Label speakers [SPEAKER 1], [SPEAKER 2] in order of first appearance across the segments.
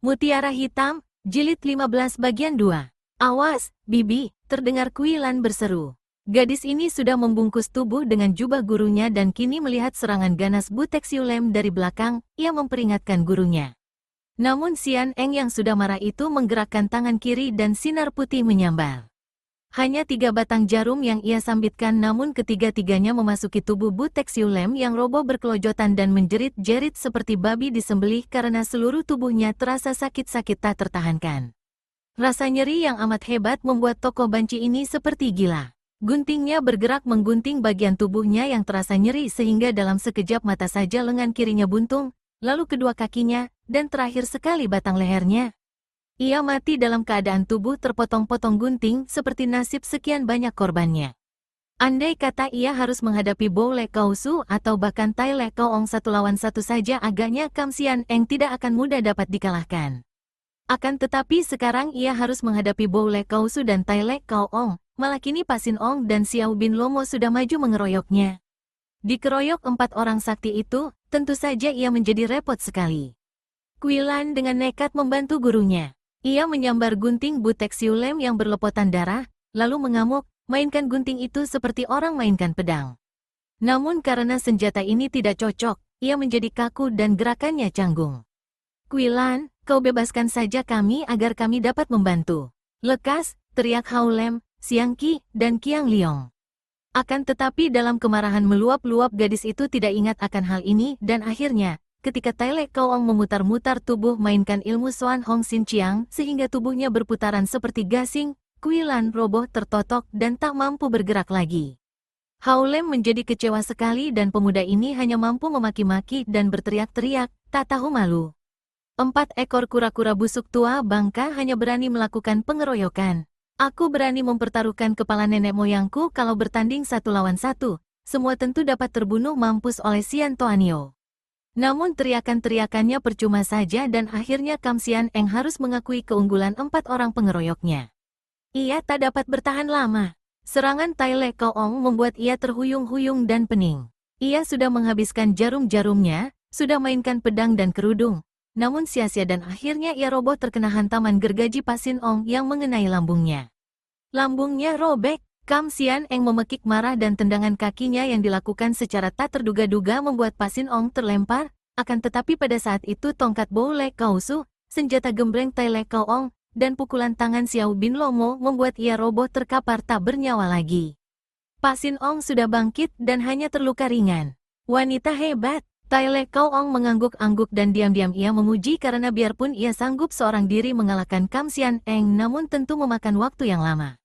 [SPEAKER 1] Mutiara Hitam, Jilid 15 bagian 2. Awas, Bibi, terdengar Kui Lan berseru. Gadis ini sudah membungkus tubuh dengan jubah gurunya dan kini melihat serangan ganas Butek Siulem dari belakang, ia memperingatkan gurunya. Namun Xian Eng yang sudah marah itu menggerakkan tangan kiri dan sinar putih menyambar. Hanya 3 batang jarum yang ia sambitkan namun ketiga-tiganya memasuki tubuh Butek Siulem yang roboh berkelojotan dan menjerit-jerit seperti babi disembelih karena seluruh tubuhnya terasa sakit-sakit tak tertahankan. Rasa nyeri yang amat hebat membuat tokoh banci ini seperti gila. Guntingnya bergerak menggunting bagian tubuhnya yang terasa nyeri sehingga dalam sekejap mata saja lengan kirinya buntung, lalu kedua kakinya, dan terakhir sekali batang lehernya. Ia mati dalam keadaan tubuh terpotong-potong gunting seperti nasib sekian banyak korbannya. Andai kata ia harus menghadapi Bo Le Kausu atau bahkan Tai Le Kaong 1 lawan 1 saja agaknya Kam Xian Eng tidak akan mudah dapat dikalahkan. Akan tetapi sekarang ia harus menghadapi Bo Le Kausu dan Tai Le Kaong, malah kini Pasin Ong dan Xiao Bin Lomo sudah maju mengeroyoknya. Dikeroyok 4 orang sakti itu, tentu saja ia menjadi repot sekali. Kui Lan dengan nekat membantu gurunya. Ia menyambar gunting Butek Siulem yang berlepotan darah, lalu mengamuk, mainkan gunting itu seperti orang mainkan pedang. Namun karena senjata ini tidak cocok, ia menjadi kaku dan gerakannya canggung. Kui Lan, kau bebaskan saja kami agar kami dapat membantu. Lekas, teriak Hao Lem, Xiang Qi, dan Qiang Liong. Akan tetapi dalam kemarahan meluap-luap gadis itu tidak ingat akan hal ini dan akhirnya, ketika Tai Le Kaong memutar-mutar tubuh mainkan ilmu Xuan Hong Xin Chiang sehingga tubuhnya berputaran seperti gasing, Kui Lan roboh tertotok dan tak mampu bergerak lagi. Hao Lem menjadi kecewa sekali dan pemuda ini hanya mampu memaki-maki dan berteriak-teriak, tak tahu malu. 4 ekor kura-kura busuk tua bangka hanya berani melakukan pengeroyokan. Aku berani mempertaruhkan kepala nenek moyangku kalau bertanding 1 lawan 1, semua tentu dapat terbunuh mampus oleh Xian Toanio. Namun teriakan-teriakannya percuma saja dan akhirnya Kam Xian Eng harus mengakui keunggulan 4 orang pengeroyoknya. Ia tak dapat bertahan lama. Serangan Tai Le Kaong membuat ia terhuyung-huyung dan pening. Ia sudah menghabiskan jarum-jarumnya, sudah mainkan pedang dan kerudung. Namun sia-sia dan akhirnya ia roboh terkena hantaman gergaji Pasin Ong yang mengenai lambungnya. Lambungnya robek. Kam Xian Eng memekik marah dan tendangan kakinya yang dilakukan secara tak terduga-duga membuat Pasin Ong terlempar, akan tetapi pada saat itu tongkat Bo Le Kausu, senjata gembreng Tai Le Kaong, dan pukulan tangan Xiao Bin Lomo membuat ia roboh terkapar tak bernyawa lagi. Pasin Ong sudah bangkit dan hanya terluka ringan. Wanita hebat, Tai Le Kaong mengangguk-angguk dan diam-diam ia memuji karena biarpun ia sanggup seorang diri mengalahkan Kam Xian Eng namun tentu memakan waktu yang lama.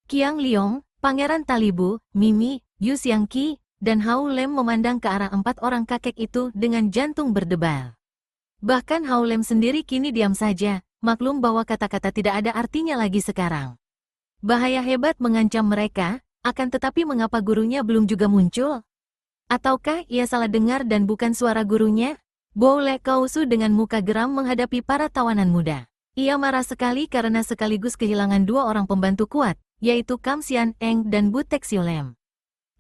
[SPEAKER 1] Qiang Liong, Pangeran Talibu, Mimi, Yu Xiang Qi, dan Hao Lem memandang ke arah 4 orang kakek itu dengan jantung berdebar. Bahkan Hao Lem sendiri kini diam saja, maklum bahwa kata-kata tidak ada artinya lagi sekarang. Bahaya hebat mengancam mereka, akan tetapi mengapa gurunya belum juga muncul? Ataukah ia salah dengar dan bukan suara gurunya? Bo Le Kausu dengan muka geram menghadapi para tawanan muda. Ia marah sekali karena sekaligus kehilangan 2 orang pembantu kuat, yaitu Kam Xian Eng dan Butek Siulem.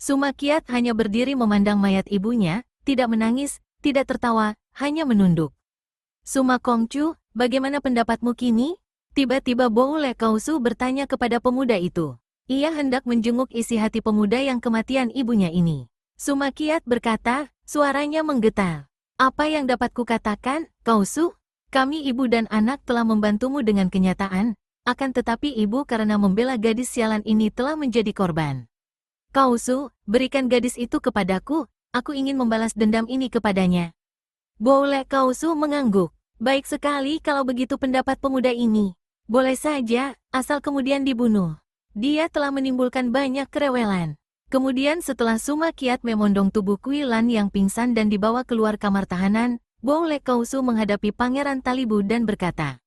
[SPEAKER 1] Suma Kiat hanya berdiri memandang mayat ibunya, tidak menangis, tidak tertawa, hanya menunduk. Suma Kongcu, bagaimana pendapatmu kini? Tiba-tiba Bo Le Kausu bertanya kepada pemuda itu. Ia hendak menjenguk isi hati pemuda yang kematian ibunya ini. Suma Kiat berkata, suaranya menggetar. Apa yang dapat kukatakan, Kausu? Kami ibu dan anak telah membantumu dengan kenyataan. Akan tetapi ibu karena membela gadis sialan ini telah menjadi korban. Kausu, berikan gadis itu kepadaku, aku ingin membalas dendam ini kepadanya. Bo Le Kausu mengangguk. Baik sekali kalau begitu pendapat pemuda ini. Boleh saja, asal kemudian dibunuh. Dia telah menimbulkan banyak kerewelan. Kemudian setelah Suma Kiat memondong tubuh Kui Lan yang pingsan dan dibawa keluar kamar tahanan, Bo Le Kausu menghadapi Pangeran Talibu dan berkata,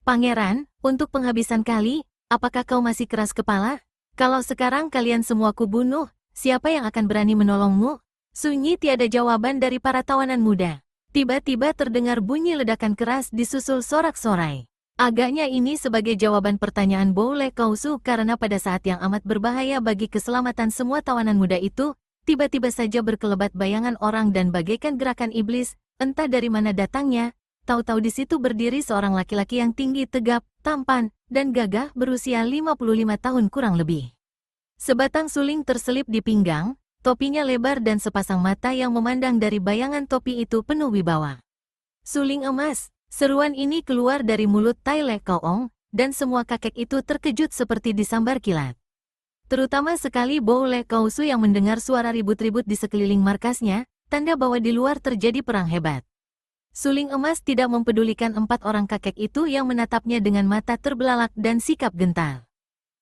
[SPEAKER 1] Pangeran, untuk penghabisan kali, apakah kau masih keras kepala? Kalau sekarang kalian semua kubunuh, siapa yang akan berani menolongmu? Sunyi tiada jawaban dari para tawanan muda. Tiba-tiba terdengar bunyi ledakan keras disusul sorak-sorai. Agaknya ini sebagai jawaban pertanyaan Bo Le Kausu karena pada saat yang amat berbahaya bagi keselamatan semua tawanan muda itu, tiba-tiba saja berkelebat bayangan orang dan bagaikan gerakan iblis, entah dari mana datangnya, tahu-tahu di situ berdiri seorang laki-laki yang tinggi tegap, tampan, dan gagah berusia 55 tahun kurang lebih. Sebatang suling terselip di pinggang, topinya lebar dan sepasang mata yang memandang dari bayangan topi itu penuh wibawa. Suling emas, seruan ini keluar dari mulut Tai Le Kaong, dan semua kakek itu terkejut seperti disambar kilat. Terutama sekali Bo Le Kausu yang mendengar suara ribut-ribut di sekeliling markasnya, tanda bahwa di luar terjadi perang hebat. Suling emas tidak mempedulikan 4 orang kakek itu yang menatapnya dengan mata terbelalak dan sikap gentar.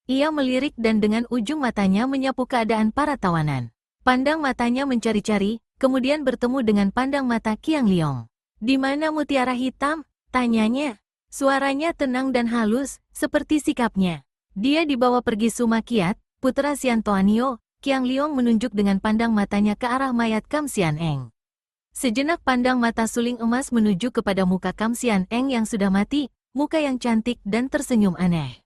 [SPEAKER 1] Ia melirik dan dengan ujung matanya menyapu keadaan para tawanan. Pandang matanya mencari-cari, kemudian bertemu dengan pandang mata Qiang Liong. "Di mana mutiara hitam?" tanyanya. Suaranya tenang dan halus, seperti sikapnya. Dia dibawa pergi Sumakiat, putra Xian Toanio. Qiang Liong menunjuk dengan pandang matanya ke arah mayat Kam Xian Eng. Sejenak pandang mata suling emas menuju kepada muka Kam Xian Eng yang sudah mati, muka yang cantik dan tersenyum aneh.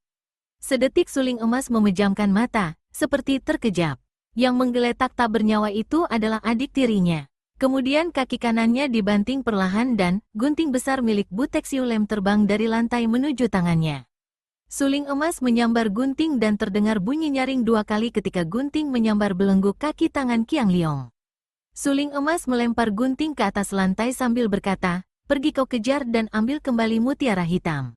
[SPEAKER 1] Sedetik suling emas memejamkan mata, seperti terkejap. Yang menggeletak tak bernyawa itu adalah adik tirinya. Kemudian kaki kanannya dibanting perlahan dan gunting besar milik Butek Siulem terbang dari lantai menuju tangannya. Suling emas menyambar gunting dan terdengar bunyi nyaring 2 kali ketika gunting menyambar belenggu kaki tangan Qiang Liong. Suling emas melempar gunting ke atas lantai sambil berkata, "Pergi kau kejar dan ambil kembali mutiara hitam."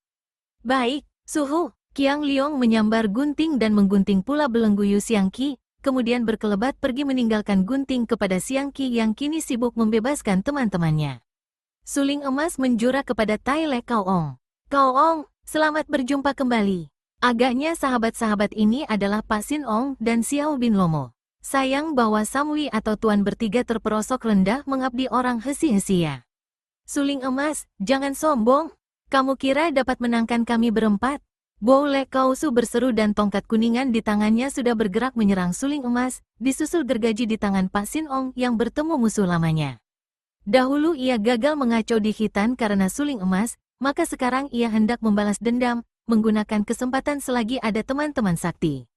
[SPEAKER 1] "Baik, Suhu." Qiang Liong menyambar gunting dan menggunting pula belenggu Yu Xiangqi, kemudian berkelebat pergi meninggalkan gunting kepada Xiangqi yang kini sibuk membebaskan teman-temannya. Suling emas menjura kepada Tai Le Kaong. "Kaong, selamat berjumpa kembali. Agaknya sahabat-sahabat ini adalah Pak Sin Ong dan Xiao Bin Lomo. Sayang bahwa Samwi atau Tuan bertiga terperosok rendah mengabdi orang hesi-hesia." "Suling emas, jangan sombong. Kamu kira dapat menangkan kami berempat?" Bo Le Kausu berseru dan tongkat kuningan di tangannya sudah bergerak menyerang suling emas, disusul gergaji di tangan Pak Sin Ong yang bertemu musuh lamanya. Dahulu ia gagal mengacau di Khitan karena suling emas, maka sekarang ia hendak membalas dendam, menggunakan kesempatan selagi ada teman-teman sakti.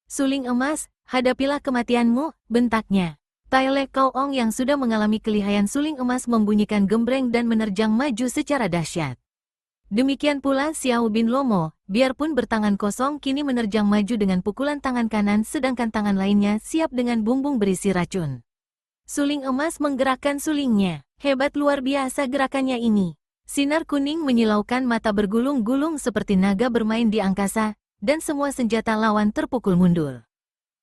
[SPEAKER 1] "Suling emas, hadapilah kematianmu," bentaknya. Tai Le Kaong yang sudah mengalami kelihayan suling emas membunyikan gembreng dan menerjang maju secara dahsyat. Demikian pula Xiao Bin Lomo, biarpun bertangan kosong kini menerjang maju dengan pukulan tangan kanan sedangkan tangan lainnya siap dengan bumbung berisi racun. Suling emas menggerakkan sulingnya. Hebat luar biasa gerakannya ini. Sinar kuning menyilaukan mata bergulung-gulung seperti naga bermain di angkasa, dan semua senjata lawan terpukul mundur.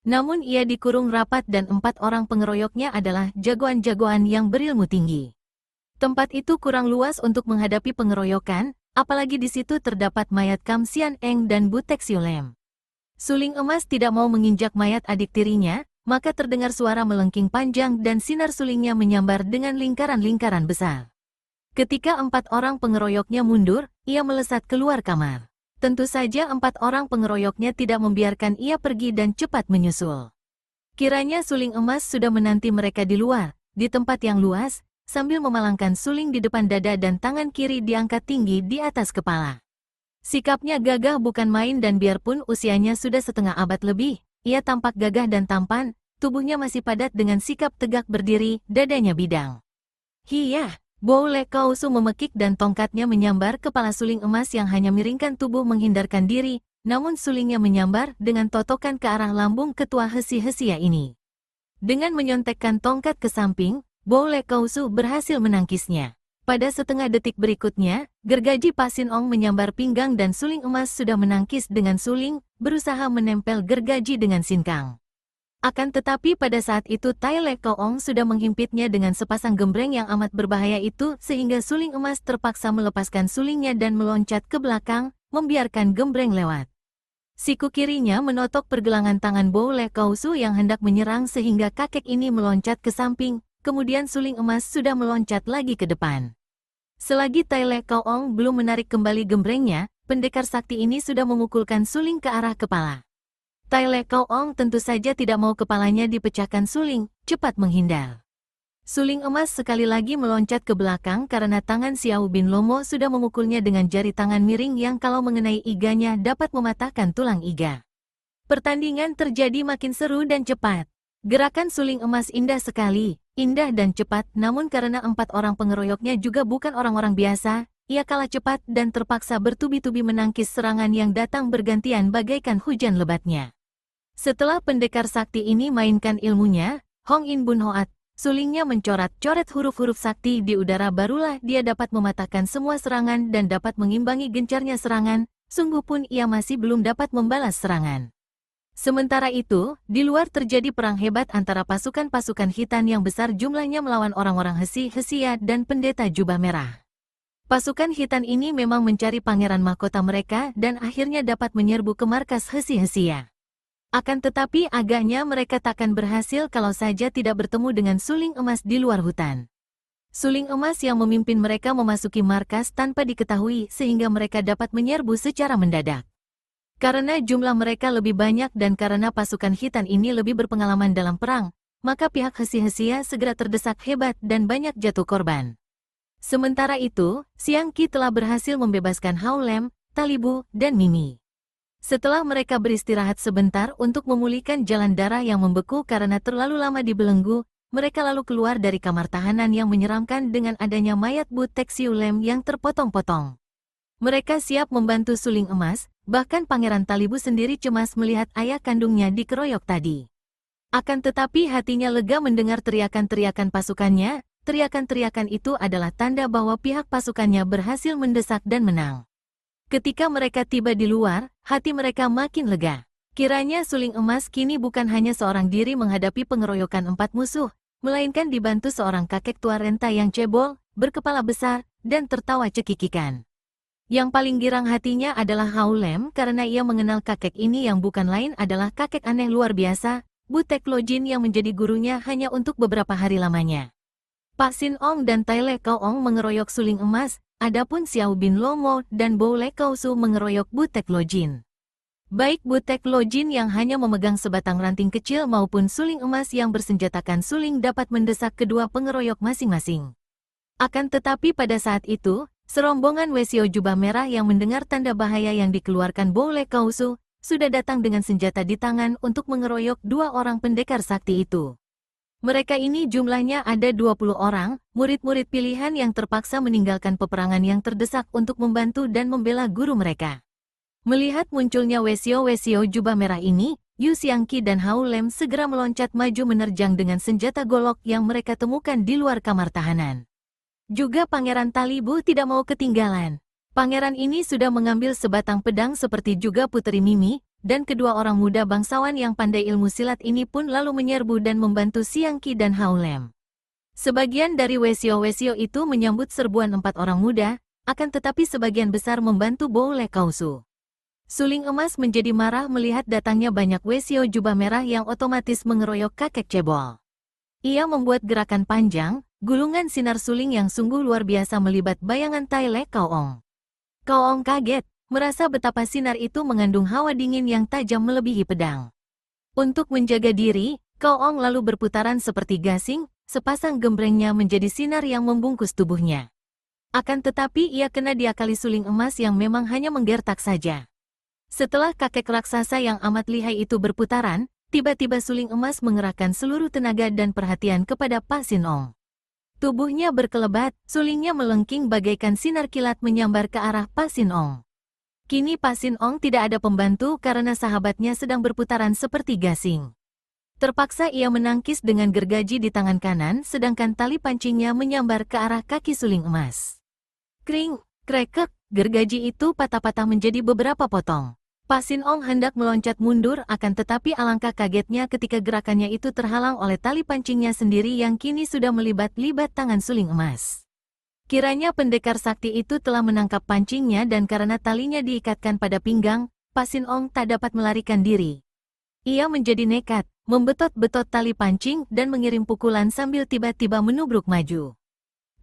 [SPEAKER 1] Namun ia dikurung rapat dan 4 orang pengeroyoknya adalah jagoan-jagoan yang berilmu tinggi. Tempat itu kurang luas untuk menghadapi pengeroyokan, apalagi di situ terdapat mayat Kam Xian Eng dan Butek Siulem. Suling emas tidak mau menginjak mayat adik tirinya, maka terdengar suara melengking panjang dan sinar sulingnya menyambar dengan lingkaran-lingkaran besar. Ketika 4 orang pengeroyoknya mundur, ia melesat keluar kamar. Tentu saja 4 orang pengeroyoknya tidak membiarkan ia pergi dan cepat menyusul. Kiranya suling emas sudah menanti mereka di luar, di tempat yang luas, sambil memalangkan suling di depan dada dan tangan kiri diangkat tinggi di atas kepala. Sikapnya gagah bukan main dan biarpun usianya sudah setengah abad lebih, ia tampak gagah dan tampan, tubuhnya masih padat dengan sikap tegak berdiri, dadanya bidang. "Hiyah!" Bo Le Kausu memekik dan tongkatnya menyambar kepala suling emas yang hanya miringkan tubuh menghindarkan diri, namun sulingnya menyambar dengan totokan ke arah lambung ketua hesi-hesia ini. Dengan menyontekkan tongkat ke samping, Bo Le Kausu berhasil menangkisnya. Pada setengah detik berikutnya, gergaji Pak Sin Ong menyambar pinggang dan suling emas sudah menangkis dengan suling, berusaha menempel gergaji dengan sinkang. Akan tetapi pada saat itu Tai Le Kaong sudah menghimpitnya dengan sepasang gembreng yang amat berbahaya itu sehingga suling emas terpaksa melepaskan sulingnya dan meloncat ke belakang, membiarkan gembreng lewat. Siku kirinya menotok pergelangan tangan Bo Le Kausu yang hendak menyerang sehingga kakek ini meloncat ke samping. Kemudian suling emas sudah meloncat lagi ke depan. Selagi Tai Le Kaong belum menarik kembali gembrengnya, pendekar sakti ini sudah memukulkan suling ke arah kepala. Tai Le Kaong tentu saja tidak mau kepalanya dipecahkan suling, cepat menghindar. Suling emas sekali lagi meloncat ke belakang karena tangan Xiao Bin Lomo sudah memukulnya dengan jari tangan miring yang kalau mengenai iganya dapat mematahkan tulang iga. Pertandingan terjadi makin seru dan cepat. Gerakan suling emas indah sekali. indah dan cepat, namun karena 4 orang pengeroyoknya juga bukan orang-orang biasa, ia kalah cepat dan terpaksa bertubi-tubi menangkis serangan yang datang bergantian bagaikan hujan lebatnya. Setelah pendekar sakti ini mainkan ilmunya, Hong In Bun Hoat, sulingnya mencoret-coret huruf-huruf sakti di udara, barulah dia dapat mematahkan semua serangan dan dapat mengimbangi gencarnya serangan, sungguh pun ia masih belum dapat membalas serangan. Sementara itu, di luar terjadi perang hebat antara pasukan-pasukan hitam yang besar jumlahnya melawan orang-orang Hesi-Hesia dan pendeta jubah merah. Pasukan hitam ini memang mencari pangeran mahkota mereka dan akhirnya dapat menyerbu ke markas Hesi-Hesia. Akan tetapi agaknya mereka takkan berhasil kalau saja tidak bertemu dengan suling emas di luar hutan. Suling emas yang memimpin mereka memasuki markas tanpa diketahui sehingga mereka dapat menyerbu secara mendadak. Karena jumlah mereka lebih banyak dan karena pasukan hitam ini lebih berpengalaman dalam perang, maka pihak Hesi-Hesia segera terdesak hebat dan banyak jatuh korban. Sementara itu, Siang Qi telah berhasil membebaskan Hao Lem, Talibu, dan Mimi. Setelah mereka beristirahat sebentar untuk memulihkan jalan darah yang membeku karena terlalu lama dibelenggu, mereka lalu keluar dari kamar tahanan yang menyeramkan dengan adanya mayat Bu Texiu Lem yang terpotong-potong. Mereka siap membantu suling emas, bahkan Pangeran Talibu sendiri cemas melihat ayah kandungnya dikeroyok tadi. Akan tetapi hatinya lega mendengar teriakan-teriakan pasukannya, teriakan-teriakan itu adalah tanda bahwa pihak pasukannya berhasil mendesak dan menang. Ketika mereka tiba di luar, hati mereka makin lega. Kiranya suling emas kini bukan hanya seorang diri menghadapi pengeroyokan 4 musuh, melainkan dibantu seorang kakek tua renta yang cebol, berkepala besar, dan tertawa cekikikan. Yang paling girang hatinya adalah Hao Lem karena ia mengenal kakek ini yang bukan lain adalah kakek aneh luar biasa, Bu Tek Lo Jin yang menjadi gurunya hanya untuk beberapa hari lamanya. Pak Sin Ong dan Tai Le Kau Ong mengeroyok suling emas, adapun Xiao Bin Lo Mo dan Bo Le Kau Su mengeroyok Bu Tek Lo Jin. Baik Bu Tek Lo Jin yang hanya memegang sebatang ranting kecil maupun suling emas yang bersenjatakan suling dapat mendesak kedua pengeroyok masing-masing. Akan tetapi pada saat itu, serombongan Wesio jubah merah yang mendengar tanda bahaya yang dikeluarkan Bo Le Kau Su, sudah datang dengan senjata di tangan untuk mengeroyok 2 orang pendekar sakti itu. Mereka ini jumlahnya ada 20 orang, murid-murid pilihan yang terpaksa meninggalkan peperangan yang terdesak untuk membantu dan membela guru mereka. Melihat munculnya Wesio jubah merah ini, Yu Xiangqi dan Hao Lem segera meloncat maju menerjang dengan senjata golok yang mereka temukan di luar kamar tahanan. Juga Pangeran Talibu tidak mau ketinggalan. Pangeran ini sudah mengambil sebatang pedang seperti juga Puteri Mimi, dan kedua orang muda bangsawan yang pandai ilmu silat ini pun lalu menyerbu dan membantu Xiangqi dan Hao Lem. Sebagian dari Wesio itu menyambut serbuan 4 orang muda, akan tetapi sebagian besar membantu Bo Le Kau Su. Suling emas menjadi marah melihat datangnya banyak Wesio jubah merah yang otomatis mengeroyok kakek cebol. Ia membuat gerakan panjang, gulungan sinar suling yang sungguh luar biasa melibat bayangan Tai Le Kau Ong. Kau Ong kaget, merasa betapa sinar itu mengandung hawa dingin yang tajam melebihi pedang. Untuk menjaga diri, Kau Ong lalu berputaran seperti gasing, sepasang gembrengnya menjadi sinar yang membungkus tubuhnya. Akan tetapi ia kena diakali suling emas yang memang hanya menggertak saja. Setelah kakek raksasa yang amat lihai itu berputaran, tiba-tiba suling emas mengerahkan seluruh tenaga dan perhatian kepada Pak Sin Ong. Tubuhnya berkelebat, sulingnya melengking bagaikan sinar kilat menyambar ke arah Pak Sin Ong. Kini Pak Sin Ong tidak ada pembantu karena sahabatnya sedang berputaran seperti gasing. Terpaksa ia menangkis dengan gergaji di tangan kanan sedangkan tali pancingnya menyambar ke arah kaki suling emas. Kring, krekek, gergaji itu patah-patah menjadi beberapa potong. Pak Sin Ong hendak meloncat mundur akan tetapi alangkah kagetnya ketika gerakannya itu terhalang oleh tali pancingnya sendiri yang kini sudah melibat-libat tangan suling emas. Kiranya pendekar sakti itu telah menangkap pancingnya dan karena talinya diikatkan pada pinggang, Pak Sin Ong tak dapat melarikan diri. Ia menjadi nekat, membetot-betot tali pancing dan mengirim pukulan sambil tiba-tiba menubruk maju.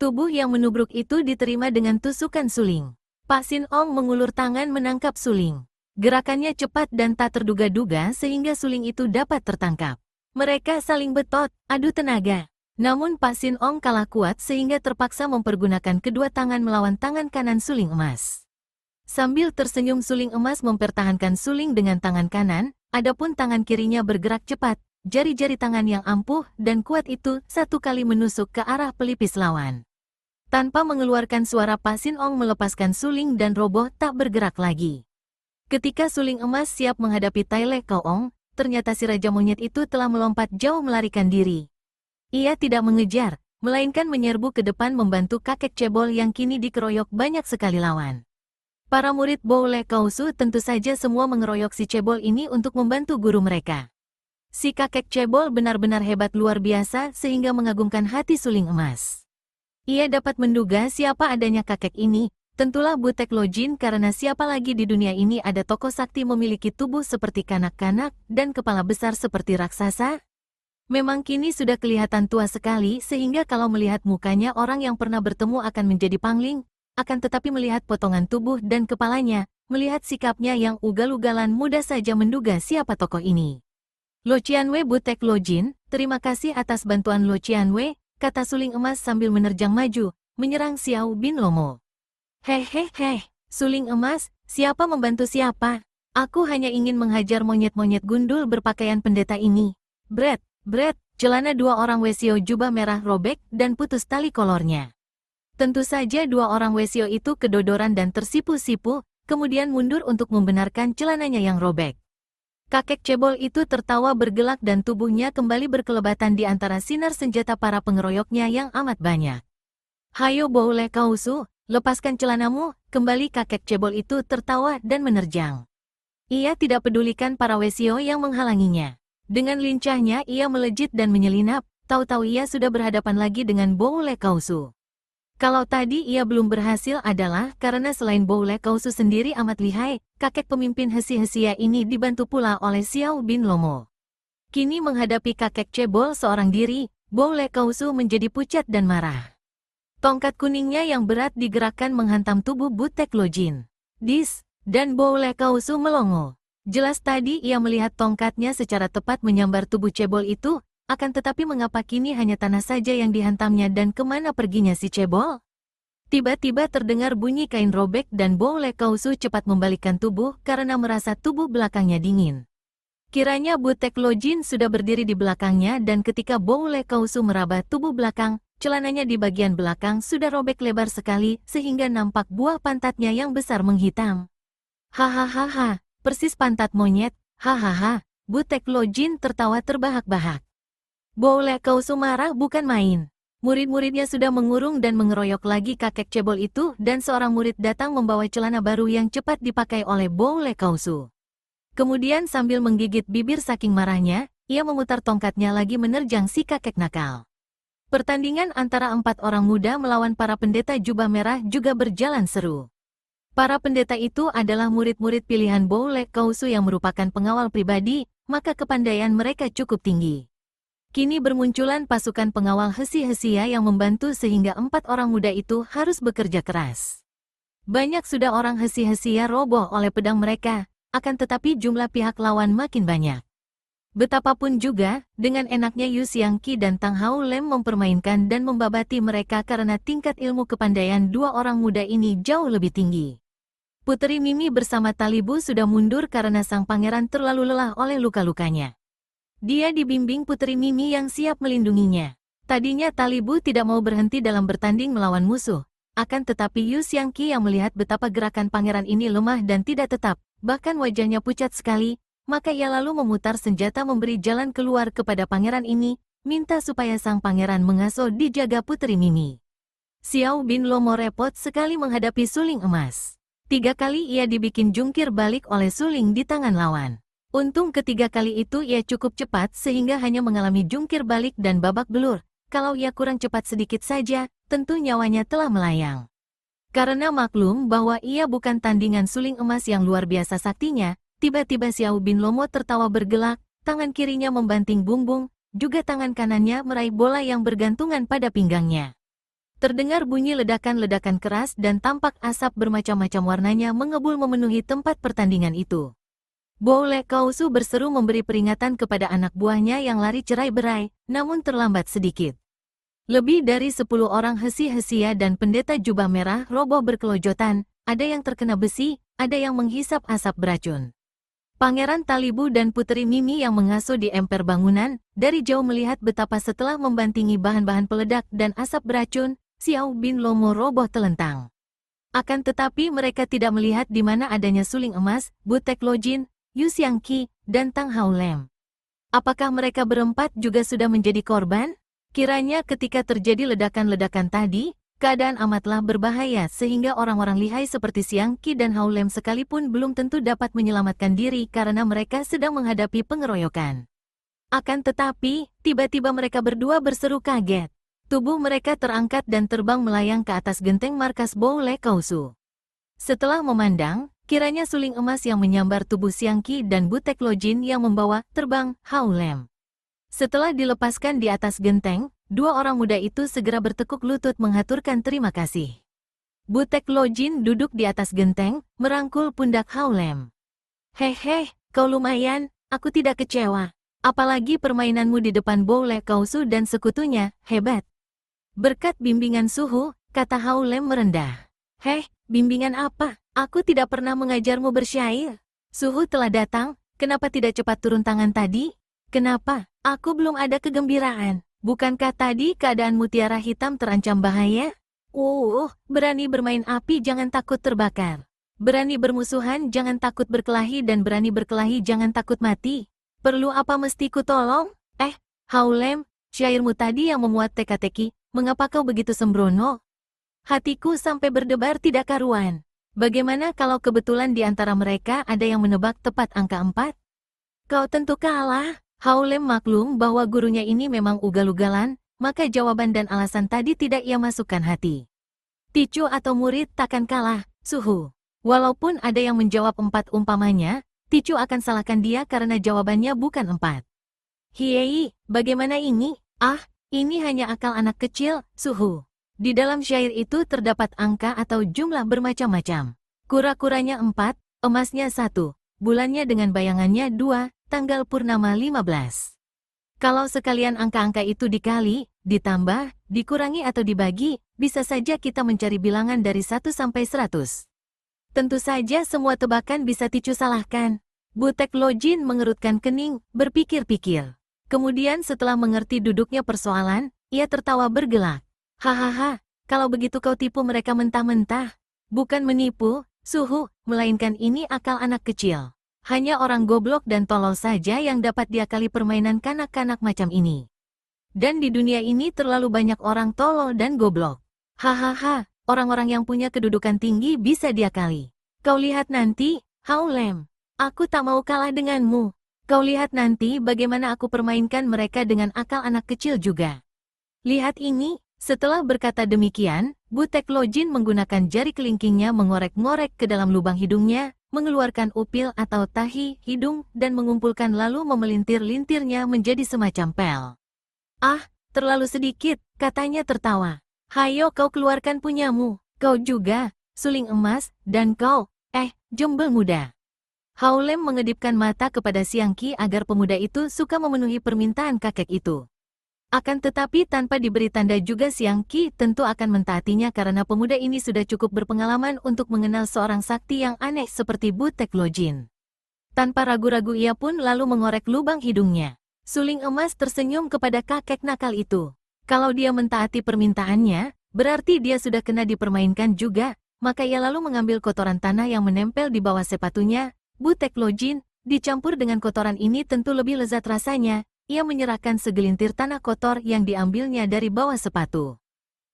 [SPEAKER 1] Tubuh yang menubruk itu diterima dengan tusukan suling. Pak Sin Ong mengulur tangan menangkap suling. Gerakannya cepat dan tak terduga-duga sehingga suling itu dapat tertangkap. Mereka saling betot, adu tenaga. Namun Pak Sin Ong kalah kuat sehingga terpaksa mempergunakan kedua tangan melawan tangan kanan suling emas. Sambil tersenyum suling emas mempertahankan suling dengan tangan kanan, adapun tangan kirinya bergerak cepat, jari-jari tangan yang ampuh dan kuat itu satu kali menusuk ke arah pelipis lawan. Tanpa mengeluarkan suara, Pak Sin Ong melepaskan suling dan roboh tak bergerak lagi. Ketika suling emas siap menghadapi Tai Le Kaong, ternyata si Raja Monyet itu telah melompat jauh melarikan diri. Ia tidak mengejar, melainkan menyerbu ke depan membantu kakek cebol yang kini dikeroyok banyak sekali lawan. Para murid Bo Le Kausu tentu saja semua mengeroyok si cebol ini untuk membantu guru mereka. Si kakek cebol benar-benar hebat luar biasa sehingga mengagumkan hati suling emas. Ia dapat menduga siapa adanya kakek ini, tentulah Butek Lojin, karena siapa lagi di dunia ini ada tokoh sakti memiliki tubuh seperti kanak-kanak dan kepala besar seperti raksasa? Memang kini sudah kelihatan tua sekali sehingga kalau melihat mukanya orang yang pernah bertemu akan menjadi pangling. Akan tetapi melihat potongan tubuh dan kepalanya, melihat sikapnya yang ugal-ugalan, mudah saja menduga siapa tokoh ini. Lo Qianwei Butek Lojin, terima kasih atas bantuan Lo Qianwei, kata suling emas sambil menerjang maju, menyerang Xiao Bin Lomo. Hehehe, suling emas, siapa membantu siapa? Aku hanya ingin menghajar monyet-monyet gundul berpakaian pendeta ini. Bret, celana dua orang Wesio jubah merah robek dan putus tali kolornya. Tentu saja dua orang Wesio itu kedodoran dan tersipu-sipu, kemudian mundur untuk membenarkan celananya yang robek. Kakek cebol itu tertawa bergelak dan tubuhnya kembali berkelebatan di antara sinar senjata para pengeroyoknya yang amat banyak. Hayo Bo Le Kausu, lepaskan celanamu, kembali kakek cebol itu tertawa dan menerjang. Ia tidak pedulikan para Wesio yang menghalanginya. Dengan lincahnya ia melejit dan menyelinap, tahu-tahu ia sudah berhadapan lagi dengan Bo Le Kausu. Kalau tadi ia belum berhasil adalah karena selain Bo Le Kausu sendiri amat lihai, kakek pemimpin hesi-hesia ini dibantu pula oleh Xiao Bin Lomo. Kini menghadapi kakek cebol seorang diri, Bo Le Kausu menjadi pucat dan marah. Tongkat kuningnya yang berat digerakkan menghantam tubuh Butek Lojin. Dis, dan Bo Le Kausu melongo. Jelas tadi ia melihat tongkatnya secara tepat menyambar tubuh cebol itu. Akan tetapi mengapa kini hanya tanah saja yang dihantamnya dan kemana perginya si cebol? Tiba-tiba terdengar bunyi kain robek dan Bo Le Kausu cepat membalikkan tubuh karena merasa tubuh belakangnya dingin. Kiranya Butek Lojin sudah berdiri di belakangnya dan ketika Bo Le Kausu meraba tubuh belakang, celananya di bagian belakang sudah robek lebar sekali sehingga nampak buah pantatnya yang besar menghitam. Hahaha, persis pantat monyet, hahaha, Butek Lojin tertawa terbahak-bahak. Bo Le Kausu marah bukan main. Murid-muridnya sudah mengurung dan mengeroyok lagi kakek cebol itu dan seorang murid datang membawa celana baru yang cepat dipakai oleh Bo Le Kausu. Kemudian sambil menggigit bibir saking marahnya, ia memutar tongkatnya lagi menerjang si kakek nakal. Pertandingan antara 4 orang muda melawan para pendeta jubah merah juga berjalan seru. Para pendeta itu adalah murid-murid pilihan Bo Le Kausu yang merupakan pengawal pribadi, maka kepandaian mereka cukup tinggi. Kini bermunculan pasukan pengawal hesi-hesia yang membantu sehingga 4 orang muda itu harus bekerja keras. Banyak sudah orang hesi-hesia roboh oleh pedang mereka, akan tetapi jumlah pihak lawan makin banyak. Betapapun juga, dengan enaknya Yu Xiangqi dan Tang Hao Lem mempermainkan dan membabati mereka karena tingkat ilmu kepandaian dua orang muda ini jauh lebih tinggi. Puteri Mimi bersama Talibu sudah mundur karena sang pangeran terlalu lelah oleh luka-lukanya. Dia dibimbing Puteri Mimi yang siap melindunginya. Tadinya Talibu tidak mau berhenti dalam bertanding melawan musuh. Akan tetapi Yu Xiangqi yang melihat betapa gerakan pangeran ini lemah dan tidak tetap, bahkan wajahnya pucat sekali, maka ia lalu memutar senjata memberi jalan keluar kepada pangeran ini, minta supaya sang pangeran mengasuh dijaga Puteri Mimi. Xiao Bin Lomo repot sekali menghadapi suling emas. 3 kali ia dibikin jungkir balik oleh suling di tangan lawan. Untung ketiga kali itu ia cukup cepat sehingga hanya mengalami jungkir balik dan babak belur. Kalau ia kurang cepat sedikit saja, tentu nyawanya telah melayang. Karena maklum bahwa ia bukan tandingan suling emas yang luar biasa saktinya, tiba-tiba Xiao Bin Lomo tertawa bergelak, tangan kirinya membanting bumbung, juga tangan kanannya meraih bola yang bergantungan pada pinggangnya. Terdengar bunyi ledakan-ledakan keras dan tampak asap bermacam-macam warnanya mengebul memenuhi tempat pertandingan itu. Bo Le Kausu berseru memberi peringatan kepada anak buahnya yang lari cerai-berai, namun terlambat sedikit. Lebih dari 10 orang hesi-hesia dan pendeta jubah merah roboh berkelojotan, ada yang terkena besi, ada yang menghisap asap beracun. Pangeran Talibu dan Puteri Mimi yang mengasuh di emper bangunan, dari jauh melihat betapa setelah membantingi bahan-bahan peledak dan asap beracun, Xiao bin Lomo roboh telentang. Akan tetapi mereka tidak melihat di mana adanya suling emas, Butek Lojin, Yu Xiangqi, dan Tang Haolem. Apakah mereka berempat juga sudah menjadi korban? Kiranya ketika terjadi ledakan-ledakan tadi, keadaan amatlah berbahaya sehingga orang-orang lihai seperti Xiangqi dan Haolem sekalipun belum tentu dapat menyelamatkan diri karena mereka sedang menghadapi pengeroyokan. Akan tetapi, tiba-tiba mereka berdua berseru kaget. Tubuh mereka terangkat dan terbang melayang ke atas genteng markas Boule Kausu. Setelah memandang, kiranya suling emas yang menyambar tubuh Xiangqi dan Butek Lojin yang membawa terbang Haolem. Setelah dilepaskan di atas genteng, dua orang muda itu segera bertekuk lutut menghaturkan terima kasih. Butek Lojin duduk di atas genteng, merangkul pundak Haolem. Hehe, kau lumayan, aku tidak kecewa. Apalagi permainanmu di depan Boule Kausu dan sekutunya, hebat. Berkat bimbingan suhu, kata Haolem merendah. Heh, bimbingan apa? Aku tidak pernah mengajarmu bersyair. Suhu telah datang, kenapa tidak cepat turun tangan tadi? Kenapa? Aku belum ada kegembiraan. Bukankah tadi keadaan mutiara hitam terancam bahaya? Berani bermain api jangan takut terbakar. Berani bermusuhan jangan takut berkelahi dan berani berkelahi jangan takut mati. Perlu apa mesti ku tolong? Haolem, syairmu tadi yang memuat teka-teki, mengapa kau begitu sembrono? Hatiku sampai berdebar tidak karuan. Bagaimana kalau kebetulan di antara mereka ada yang menebak tepat angka 4? Kau tentu kalah. Haolem maklum bahwa gurunya ini memang ugal-ugalan, maka jawaban dan alasan tadi tidak ia masukkan hati. Ticu atau murid takkan kalah, suhu. Walaupun ada yang menjawab 4 umpamanya, Ticu akan salahkan dia karena jawabannya bukan 4. Hiei, bagaimana ini? Ini hanya akal anak kecil, suhu. Di dalam syair itu terdapat angka atau jumlah bermacam-macam. Kura-kuranya 4, emasnya 1, bulannya dengan bayangannya 2, tanggal purnama 15. Kalau sekalian angka-angka itu dikali, ditambah, dikurangi atau dibagi, bisa saja kita mencari bilangan dari 1 sampai 100. Tentu saja semua tebakan bisa Ticu salahkan. Butek Lojin mengerutkan kening, berpikir-pikir. Kemudian setelah mengerti duduknya persoalan, ia tertawa bergelak. Hahaha, kalau begitu kau tipu mereka mentah-mentah. Bukan menipu, suhu, melainkan ini akal anak kecil. Hanya orang goblok dan tolol saja yang dapat diakali permainan kanak-kanak macam ini. Dan di dunia ini terlalu banyak orang tolol dan goblok. Hahaha, orang-orang yang punya kedudukan tinggi bisa diakali. Kau lihat nanti, Haolem. Aku tak mau kalah denganmu. Kau lihat nanti bagaimana aku permainkan mereka dengan akal anak kecil juga. Lihat ini. Setelah berkata demikian, Butek Lojin menggunakan jari kelingkingnya mengorek-ngorek ke dalam lubang hidungnya, mengeluarkan upil atau tahi hidung dan mengumpulkan lalu memelintir-lintirnya menjadi semacam pel. Terlalu sedikit, katanya tertawa. Hayo kau keluarkan punyamu, kau juga, suling emas, dan kau, jombel muda. Haolem mengedipkan mata kepada Xiangqi agar pemuda itu suka memenuhi permintaan kakek itu. Akan tetapi tanpa diberi tanda juga Xiangqi tentu akan mentaatinya karena pemuda ini sudah cukup berpengalaman untuk mengenal seorang sakti yang aneh seperti Butek Lojin. Tanpa ragu-ragu ia pun lalu mengorek lubang hidungnya. Suling emas tersenyum kepada kakek nakal itu. Kalau dia mentaati permintaannya, berarti dia sudah kena dipermainkan juga, maka ia lalu mengambil kotoran tanah yang menempel di bawah sepatunya. Butek Lojin, dicampur dengan kotoran ini tentu lebih lezat rasanya. Ia menyerahkan segelintir tanah kotor yang diambilnya dari bawah sepatu.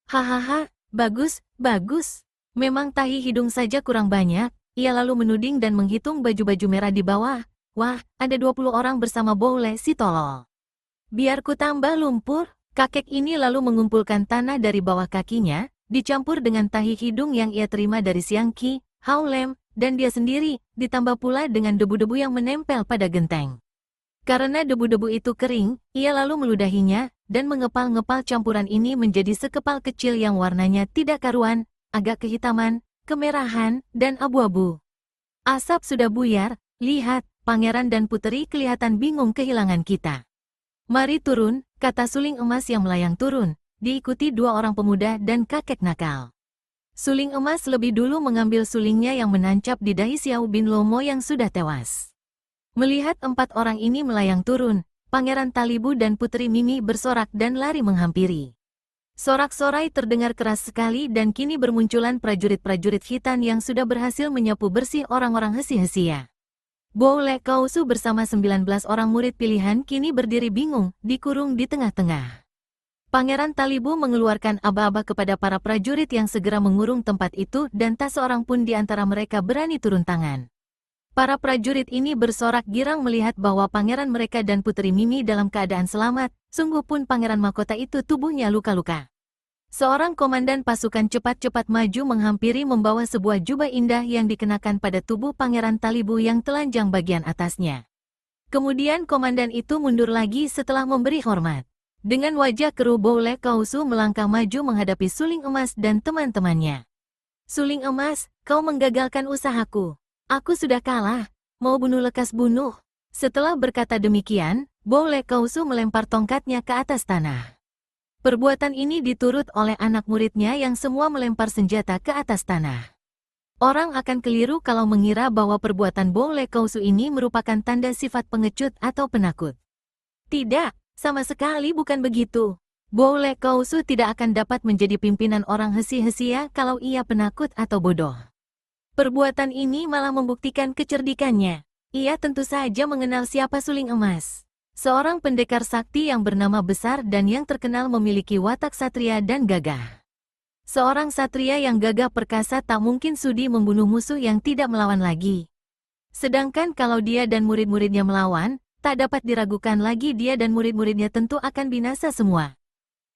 [SPEAKER 1] Hahaha, bagus, bagus. Memang tahi hidung saja kurang banyak. Ia lalu menuding dan menghitung baju-baju merah di bawah. Wah, ada 20 orang bersama Boule si tolol. Biar ku tambah lumpur. Kakek ini lalu mengumpulkan tanah dari bawah kakinya, dicampur dengan tahi hidung yang ia terima dari Xiangqi, Haolem, dan dia sendiri, ditambah pula dengan debu-debu yang menempel pada genteng. Karena debu-debu itu kering, ia lalu meludahinya, dan mengepal-ngepal campuran ini menjadi sekepal kecil yang warnanya tidak karuan, agak kehitaman, kemerahan, dan abu-abu. Asap sudah buyar, lihat, pangeran dan puteri kelihatan bingung kehilangan kita. Mari turun, kata suling emas yang melayang turun, diikuti 2 orang pemuda dan kakek nakal. Suling emas lebih dulu mengambil sulingnya yang menancap di dahi Xiao bin Lomo yang sudah tewas. Melihat 4 orang ini melayang turun, Pangeran Talibu dan Putri Mimi bersorak dan lari menghampiri. Sorak-sorai terdengar keras sekali dan kini bermunculan prajurit-prajurit hitam yang sudah berhasil menyapu bersih orang-orang hesi-hesia. Bo Le Kausu bersama 19 orang murid pilihan kini berdiri bingung, dikurung di tengah-tengah. Pangeran Talibu mengeluarkan aba-aba kepada para prajurit yang segera mengurung tempat itu dan tak seorang pun di antara mereka berani turun tangan. Para prajurit ini bersorak girang melihat bahwa pangeran mereka dan Putri Mimi dalam keadaan selamat, sungguh pun pangeran mahkota itu tubuhnya luka-luka. Seorang komandan pasukan cepat-cepat maju menghampiri membawa sebuah jubah indah yang dikenakan pada tubuh pangeran Talibu yang telanjang bagian atasnya. Kemudian komandan itu mundur lagi setelah memberi hormat. Dengan wajah keruh Bo Le Kausu melangkah maju menghadapi Suling Emas dan teman-temannya. Suling Emas, kau menggagalkan usahaku. Aku sudah kalah, mau bunuh lekas bunuh. Setelah berkata demikian, Bo Le Kausu melempar tongkatnya ke atas tanah. Perbuatan ini diturut oleh anak muridnya yang semua melempar senjata ke atas tanah. Orang akan keliru kalau mengira bahwa perbuatan Bo Le Kausu ini merupakan tanda sifat pengecut atau penakut. Tidak, sama sekali bukan begitu. Bo Le Kausu tidak akan dapat menjadi pimpinan orang hesi-hesia kalau ia penakut atau bodoh. Perbuatan ini malah membuktikan kecerdikannya. Ia tentu saja mengenal siapa Suling Emas. Seorang pendekar sakti yang bernama besar dan yang terkenal memiliki watak satria dan gagah. Seorang satria yang gagah perkasa tak mungkin sudi membunuh musuh yang tidak melawan lagi. Sedangkan kalau dia dan murid-muridnya melawan, tak dapat diragukan lagi dia dan murid-muridnya tentu akan binasa semua.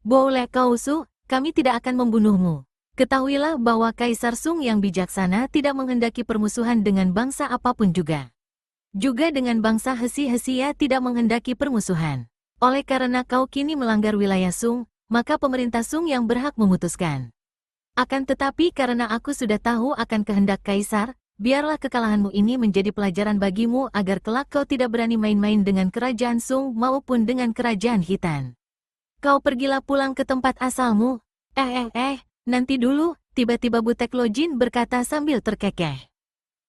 [SPEAKER 1] Bo Le Kausu, kami tidak akan membunuhmu. Ketahuilah bahwa Kaisar Sung yang bijaksana tidak menghendaki permusuhan dengan bangsa apapun juga. Juga dengan bangsa hesi-hesia tidak menghendaki permusuhan. Oleh karena kau kini melanggar wilayah Sung, maka pemerintah Sung yang berhak memutuskan. Akan tetapi karena aku sudah tahu akan kehendak Kaisar, biarlah kekalahanmu ini menjadi pelajaran bagimu agar kelak kau tidak berani main-main dengan kerajaan Sung maupun dengan kerajaan Hitan. Kau pergilah pulang ke tempat asalmu. Nanti dulu, tiba-tiba Butek Lojin berkata sambil terkekeh.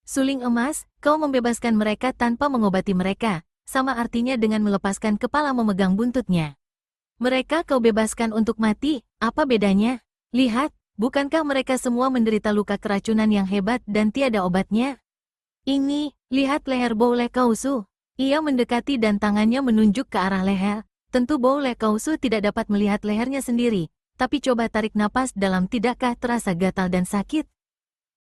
[SPEAKER 1] Suling Emas, kau membebaskan mereka tanpa mengobati mereka, sama artinya dengan melepaskan kepala memegang buntutnya. Mereka kau bebaskan untuk mati, apa bedanya? Lihat, bukankah mereka semua menderita luka keracunan yang hebat dan tiada obatnya? Ini, lihat leher Bo Le Kausu. Ia mendekati dan tangannya menunjuk ke arah leher. Tentu Bo Le Kausu tidak dapat melihat lehernya sendiri. Tapi coba tarik napas dalam, tidakkah terasa gatal dan sakit?